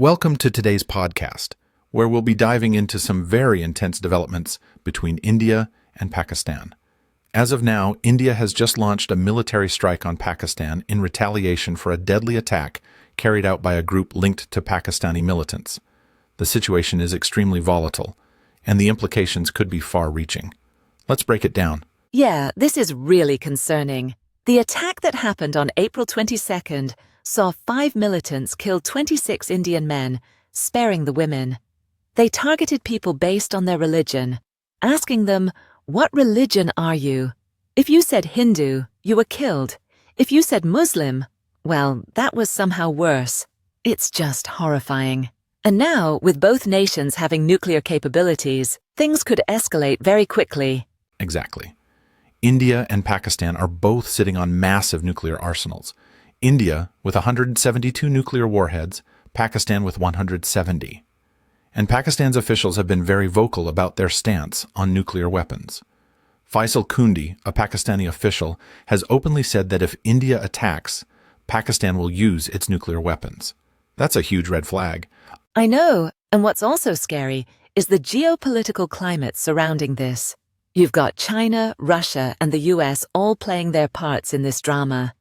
Welcome to today's podcast, where we'll be diving into some very intense developments between India and Pakistan. As of now, India has just launched a military strike on Pakistan in retaliation for a deadly attack carried out by a group linked to Pakistani militants. The situation is extremely volatile, and the implications could be far-reaching. Let's break it down. Yeah, this is really concerning. The attack that happened on April 22nd saw 5 militants kill 26 Indian men, sparing the women. They targeted people based on their religion, asking them, "What religion are you?" If you said Hindu, you were killed. If you said Muslim, well, that was somehow worse. It's just horrifying. And now, with both nations having nuclear capabilities, things could escalate very quickly. Exactly. India and Pakistan are both sitting on massive nuclear arsenals. India with 172 nuclear warheads, Pakistan with 170. And Pakistan's officials have been very vocal about their stance on nuclear weapons. Faisal Kundi, a Pakistani official, has openly said that if India attacks, Pakistan will use its nuclear weapons. That's a huge red flag. I know, and what's also scary is the geopolitical climate surrounding this. You've got China, Russia, and the US all playing their parts in this drama.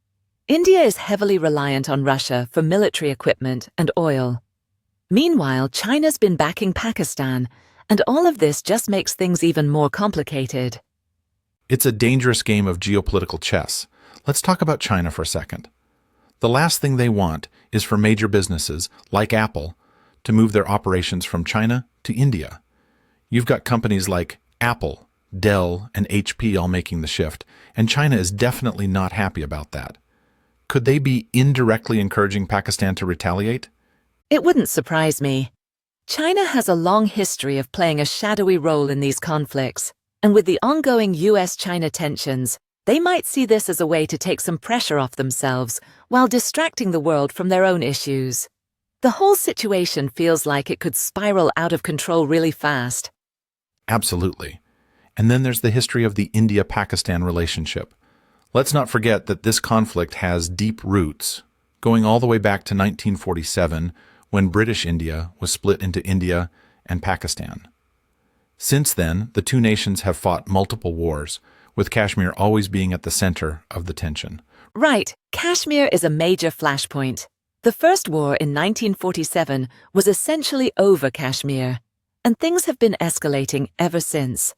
India is heavily reliant on Russia for military equipment and oil. Meanwhile, China's been backing Pakistan, and all of this just makes things even more complicated. It's a dangerous game of geopolitical chess. Let's talk about China for a second. The last thing they want is for major businesses, like Apple, to move their operations from China to India. You've got companies like Apple, Dell, and HP all making the shift, and China is definitely not happy about that. Could they be indirectly encouraging Pakistan to retaliate? It wouldn't surprise me. China has a long history of playing a shadowy role in these conflicts, and with the ongoing US-China tensions, they might see this as a way to take some pressure off themselves while distracting the world from their own issues. The whole situation feels like it could spiral out of control really fast. Absolutely. And then there's the history of the India-Pakistan relationship. Let's not forget that this conflict has deep roots, going all the way back to 1947, when British India was split into India and Pakistan. Since then, the two nations have fought multiple wars, with Kashmir always being at the center of the tension. Right, Kashmir is a major flashpoint. The first war in 1947 was essentially over Kashmir, and things have been escalating ever since.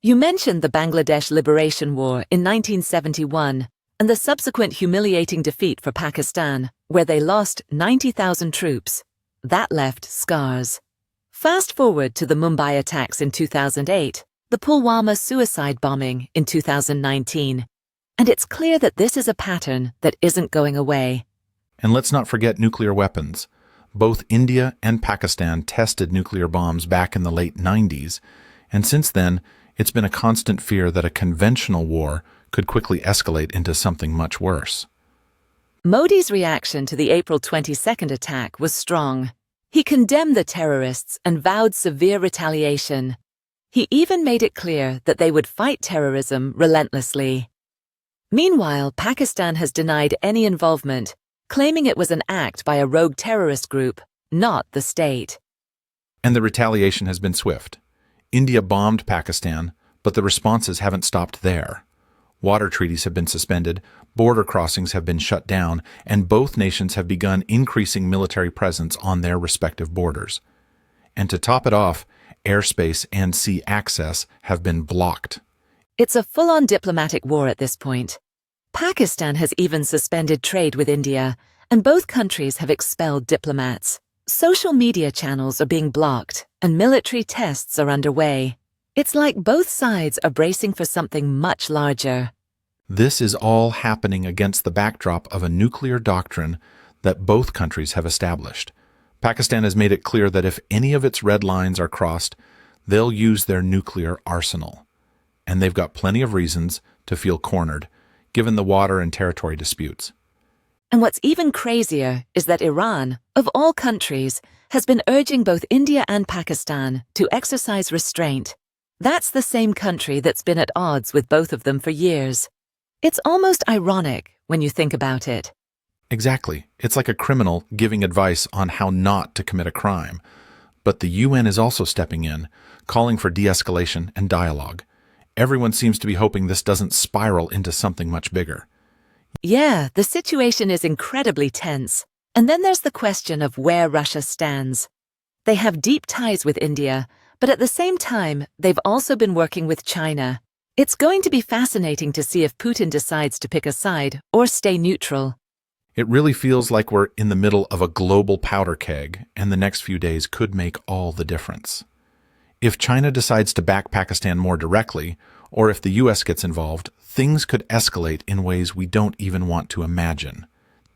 You mentioned the Bangladesh Liberation War in 1971 and the subsequent humiliating defeat for Pakistan, where they lost 90,000 troops. That left scars. Fast forward to the Mumbai attacks in 2008, the Pulwama suicide bombing in 2019, and it's clear that this is a pattern that isn't going away. And let's not forget nuclear weapons. Both India and Pakistan tested nuclear bombs back in the late 90s, and since then, it's been a constant fear that a conventional war could quickly escalate into something much worse. Modi's reaction to the April 22nd attack was strong. He condemned the terrorists and vowed severe retaliation. He even made it clear that they would fight terrorism relentlessly. Meanwhile, Pakistan has denied any involvement, claiming it was an act by a rogue terrorist group, not the state. And the retaliation has been swift. India bombed Pakistan, but the responses haven't stopped there. Water treaties have been suspended, border crossings have been shut down, and both nations have begun increasing military presence on their respective borders. And to top it off, airspace and sea access have been blocked. It's a full-on diplomatic war at this point. Pakistan has even suspended trade with India, and both countries have expelled diplomats. Social media channels are being blocked, and military tests are underway. It's like both sides are bracing for something much larger. This is all happening against the backdrop of a nuclear doctrine that both countries have established. Pakistan has made it clear that if any of its red lines are crossed, they'll use their nuclear arsenal. And they've got plenty of reasons to feel cornered, given the water and territory disputes. And what's even crazier is that Iran, of all countries, has been urging both India and Pakistan to exercise restraint. That's the same country that's been at odds with both of them for years. It's almost ironic when you think about it. Exactly. It's like a criminal giving advice on how not to commit a crime. But the UN is also stepping in, calling for de-escalation and dialogue. Everyone seems to be hoping this doesn't spiral into something much bigger. Yeah, the situation is incredibly tense. And then there's the question of where Russia stands. They have deep ties with India, but at the same time, they've also been working with China. It's going to be fascinating to see if Putin decides to pick a side or stay neutral. It really feels like we're in the middle of a global powder keg, and the next few days could make all the difference. If China decides to back Pakistan more directly, or if the US gets involved, things could escalate in ways we don't even want to imagine.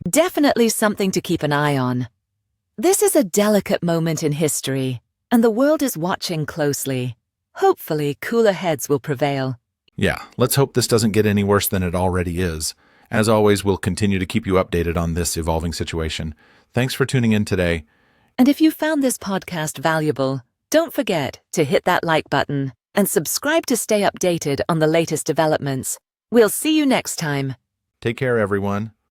Definitely something to keep an eye on. This is a delicate moment in history, and the world is watching closely. Hopefully, cooler heads will prevail. Yeah, let's hope this doesn't get any worse than it already is. As always, we'll continue to keep you updated on this evolving situation. Thanks for tuning in today. And if you found this podcast valuable, don't forget to hit that like button and subscribe to stay updated on the latest developments. We'll see you next time. Take care, everyone.